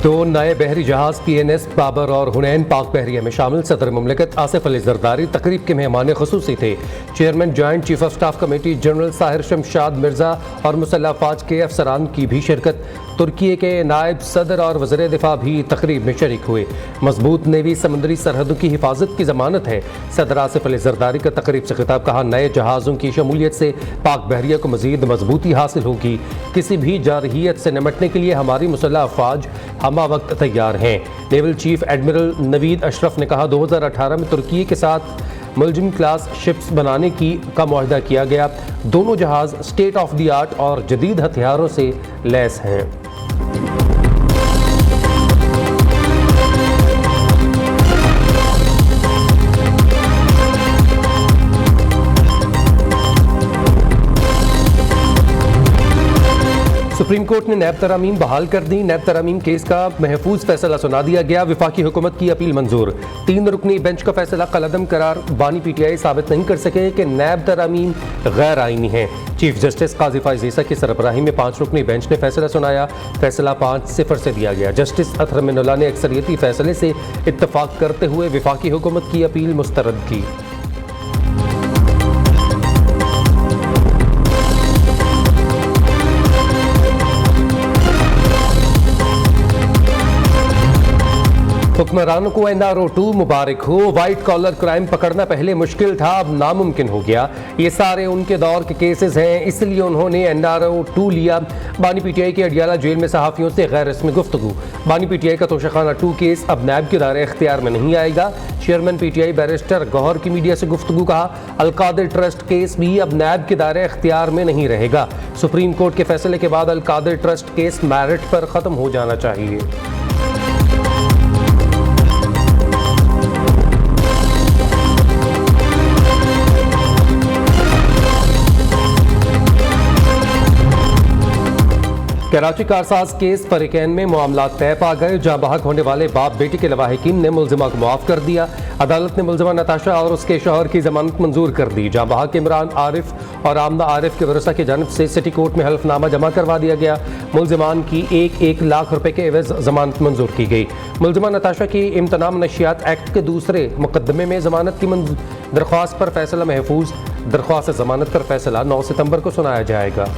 दो नए बहरी जहाज PNS बाबर और हुनैन पाक बहरिया में शामिल। सदर मुमलिकत आसिफ अली जरदारी तकरीब के मेहमान खुसूसी थे। Chairman joint chief of staff committee general Sahir Shamshad Mirza और मुसल्लह फौज के अफसरान की भी शिरकत। तुर्की के नायब सदर और वज़ीर दिफा भी तकरीब में शरीक हुए। मजबूत नेवी समुद्री सरहदों की हिफाजत की जमानत है। सदर आसिफ अली जरदारी का तकरीब से खिताब। कहा, नए जहाज़ों की शमूलियत से पाक बहरिया को मजीद मजबूती हासिल होगी। किसी भी जारहियत से निमटने के लिए हमारी मुसल्लह अफवाज हमा वक्त तैयार हैं। Naval chief admiral Naveed Ashraf ने कहा, 2018 में तुर्की के साथ मुलजिम क्लास शिप्स बनाने का मुआहदा किया गया। दोनों जहाज़ स्टेट ऑफ द आर्ट और जदीद हथियारों से लैस हैं। सुप्रीम कोर्ट ने नैब तरामीम बहाल कर दी। नैब तरामीम केस का महफूज फैसला सुना दिया गया। विफाकी हुकूमत की अपील मंजूर। 3 रुकनी बेंच का फैसला कलअदम करार। बानी PTI साबित नहीं कर सके कि नैब तरामीम गैर आईनी है। चीफ जस्टिस काजी फाइज ईसा की सरबराही में 5 रुकनी बेंच ने फैसला सुनाया। फैसला 5-0 से दिया गया। जस्टिस अतहर मिनुल्लाह ने अक्सरियती फैसले से इत्तफाक करते हुए विफाकी हुकूमत की अपील मुस्तरद की। हुक्मरानों को NRO-2 मुबारक हो। वाइट कॉलर क्राइम पकड़ना पहले मुश्किल था, अब नामुमकिन हो गया। ये सारे उनके दौर के केसेस हैं, इसलिए उन्होंने NRO-2 लिया। बानी PTI के अडियाला जेल में सहाफ़ियों से गैर रस्मी गुफ्तगू। बानी PTI का तोशाखाना 2 केस अब नैब के दायरे इख्तियार में नहीं आएगा। चेयरमैन PTI बैरिस्टर गौहर की मीडिया से गुफ्तगू। कहा, अलकादिर ट्रस्ट केस भी अब नैब के दायरे इख्तियार में नहीं रहेगा। सुप्रीम कोर्ट के फैसले के बाद अलकादिर ट्रस्ट केस मेरिट पर ख़त्म हो जाना चाहिए। कराची कारसाज केस फरीकैन में मामला तय पा गए। जहां बहक होने वाले बाप बेटी के लवाहिकीन ने मुलजिमा को मुआफ कर दिया। अदालत ने मुलजिमा नताशा और उसके शौहर की जमानत मंजूर कर दी। जहां बहक इमरान आरिफ और आमना आरिफ के वरसा की जानिब से सिटी कोर्ट में हल्फनामा जमा करवा दिया गया। मुलजिमान की 1-1 लाख रुपए के एवज जमानत मंजूर की गई। मुलजिमा नताशा की इम्तनाम नशियात एक्ट के दूसरे मुकदमे में जमानत की दरख्वास्त पर फैसला महफूज। दरख्वास्त जमानत पर फैसला 9 सितंबर को सुनाया जाएगा।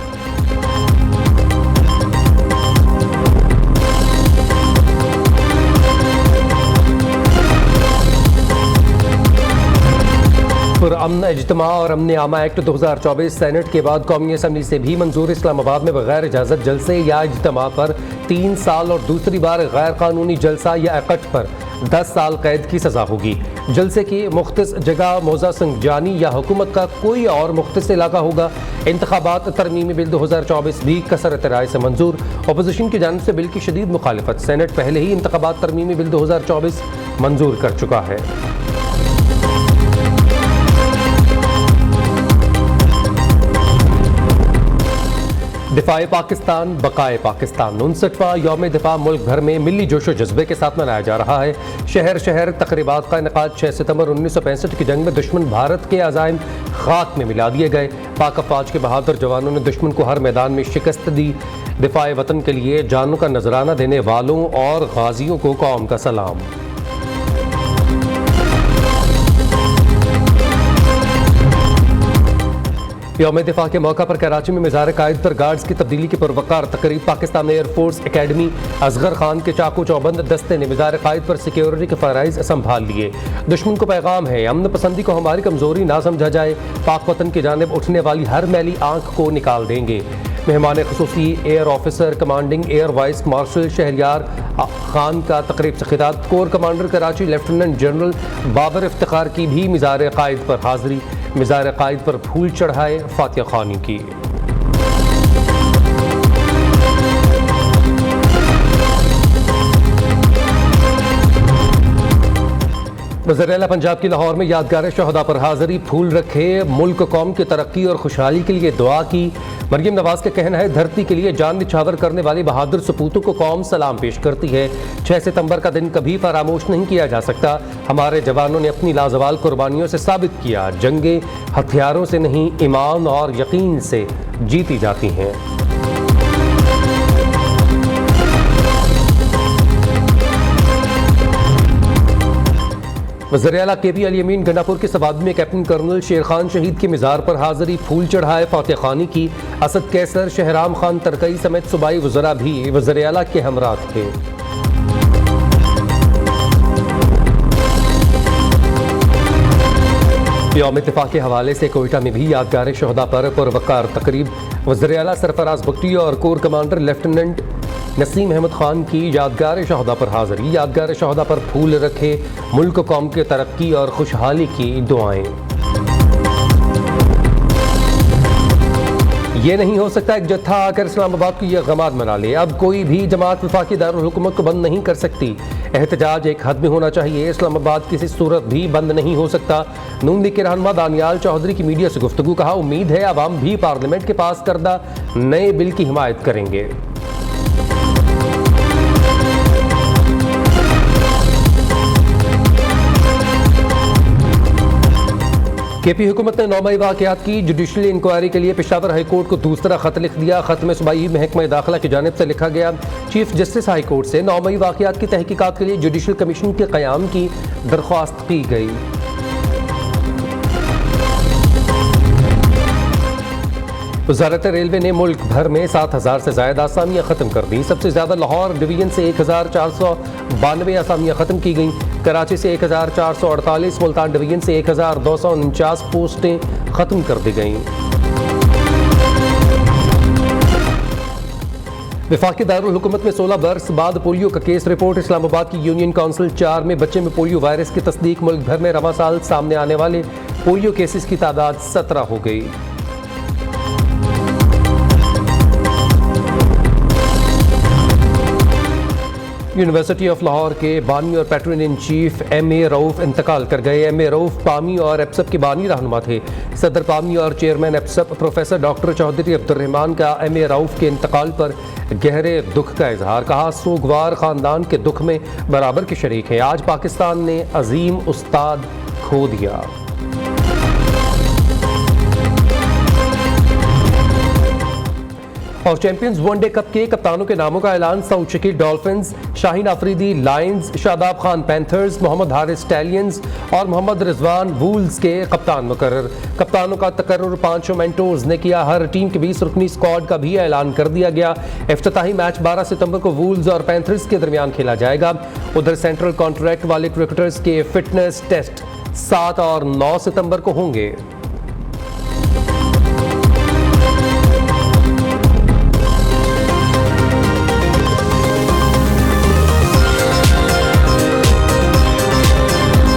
अमन इज्तिमा और अमन आमा एक्ट 2024 सेनेट के बाद कौमी असम्बली से भी मंजूर। इस्लामाबाद में बगैर इजाज़त जलसे या इज्तिमा पर 3 साल और दूसरी बार गैर कानूनी जलसा या इकट्ठ पर 10 साल कैद की सज़ा होगी। जलसे की मुख्तस जगह मौजा संजानी या हुकूमत का कोई और मुख्तस इलाका होगा। इंतखाबात तरमीमी बिल 2024 भी कसरत राय से मंजूर। अपोजिशन की जानिब से बिल की शदीद मुखालिफत। सेनेट पहले ही इंतखाबात तरमीमी बिल 2024 मंजूर कर चुका है। दिफाए पाकिस्तान बकाए पाकिस्तान 59वां यौम दिफा मुल्क भर में मिली जोशो जज्बे के साथ मनाया जा रहा है। शहर शहर तकरीबात का इनेकाद 6 सितंबर 1965 की जंग में दुश्मन भारत के अज़ाइम खाक में मिला दिए गए। पाक अफवाज के बहादुर जवानों ने दुश्मन को हर मैदान में शिकस्त दी। दिफाए वतन के लिए जानों का नजराना देने वालों और गाजियों को कौम का सलाम। यौम दिफा के मौका पर कराची में मिज़ार कायद पर गार्ड्स की तब्दीली की पुरवकार तकरीब। पाकिस्तान एयरफोर्स एकेडमी असगर खान के चाकू चौबंद दस्ते ने मिज़ार कायद पर सिक्योरिटी के फ़राइज़ संभाल लिए। दुश्मन को पैगाम है, अमन पसंदी को हमारी कमज़ोरी ना समझा जाए। पाक वतन की जानिब उठने वाली हर मैली आंख को निकाल देंगे। मेहमान खुसूसी air officer commanding air vice marshal Shahriyar Khan का तकरीब से खिताब। Corps commander Karachi lieutenant general Babar Iftikhar की भी मिज़ार कायद पर हाजिरी। मिज़ार कायद पर फूल चढ़ाए, फातिहा खानी की। वज़ीर-ए-आला पंजाब की लाहौर में यादगार शहदा पर हाजिरी। फूल रखे, मुल्क कौम की तरक्की और खुशहाली के लिए दुआ की। मरियम नवाज का कहना है, धरती के लिए जान निछावर करने वाली बहादुर सपूतों को कौम सलाम पेश करती है। 6 सितंबर का दिन कभी फरामोश नहीं किया जा सकता। हमारे जवानों ने अपनी लाजवाल कुर्बानियों से साबित किया, जंगे हथियारों से नहीं, ईमान और यकीन से जीती जाती हैं। वज़ीर आला KP अली अमीन गंडापुर के सवाद में कैप्टन कर्नल शेर खान शहीद के मज़ार पर हाज़री फूल चढ़ाए फातह खानी की। असद कैसर, शहराम खान तरकई समेत सूबाई वज़रा भी वज़ीर आला के हमरा थे। यौम इत्तेफ़ाक़ के हवाले से कोयटा में भी यादगार शहदा पर पुरवक़ार तकरीब। वज़ीर आला सरफराज भुट्टी और core commander lieutenant Naseem Ahmed Khan की यादगार शहदा पर हाज़री। यादगार शहदा पर फूल रखे, मुल्क कौम के तरक्की और खुशहाली की दुआएं। ये नहीं हो सकता एक जत्था आकर इस्लामाबाद की यह गमात मना ले। अब कोई भी जमात वफाकी दारुल हुकूमत को बंद नहीं कर सकती। एहतजाज एक हद में होना चाहिए। इस्लामाबाद किसी सूरत भी बंद नहीं हो सकता। नून लीग के रहनुमा दानियाल चौधरी की मीडिया से गुफ्तगू। कहा, उम्मीद है अवाम भी पार्लियामेंट के पास करदा नए बिल की हिमायत करेंगे। KP हुकूमत ने 9 मई वाक़यात की जुडिशल इंक्वायरी के लिए पेशावर हाई कोर्ट को दूसरा खत लिख दिया। खत में सूबाई महकमा दाखिला की जानिब से लिखा गया, चीफ जस्टिस हाई कोर्ट से 9 मई वाक़यात की तहकीकात के लिए जुडिशल कमीशन के क़याम की दरख्वास्त की गई। वज़ारत रेलवे ने मुल्क भर में 7,000 से ज़्यादा असामियाँ ख़त्म कर दी। सबसे ज़्यादा लाहौर डिवीज़न से 1,492 असामियाँ ख़त्म की गईं। कराची से 1,448, मुल्तान डिवीज़न से 1,249 पोस्टें ख़त्म कर दी गईं। वफाकी दारुल हुकूमत में 16 बरस बाद पोलियो का केस रिपोर्ट। इस्लामाबाद की यूनियन काउंसिल 4 में बच्चे में पोलियो वायरस की तस्दीक। मुल्क भर में रवां साल सामने आने वाले पोलियो केसेस की तादाद 17 हो गई। यूनिवर्सिटी ऑफ लाहौर के बानी और patron in chief MA Rauf इंतकाल कर गए। MA रऊफ पामी और एप्सप के बानी रहनुमा थे। सदर पामी और चेयरमैन एप्सप प्रोफेसर डॉक्टर चौधरी अब्दुर्रहमान का MA रऊफ के इंतकाल पर गहरे दुख का इजहार। कहा, सोगवार ख़ानदान के दुख में बराबर के शरीक हैं। आज पाकिस्तान ने अजीम उस्ताद खो दिया। और चैंपियंस वनडे कप के कप्तानों के नामों का ऐलान। Saud Shakeel dolphins, Shaheen Afridi lions, Shadab Khan panthers, Mohammad Haris stallions और मोहम्मद रिजवान वूल्स के कप्तान मुकर्रर। कप्तानों का तकर्रुर 5 मेंटोर्स ने किया। हर टीम के 20 रुकनी स्क्वाड का भी ऐलान कर दिया गया। इफ्तिताही मैच 12 सितंबर को वूल्स और पैंथर्स के दरमियान खेला जाएगा। उधर सेंट्रल कॉन्ट्रैक्ट वाले क्रिकेटर्स के फिटनेस टेस्ट 7 और 9 सितंबर को होंगे।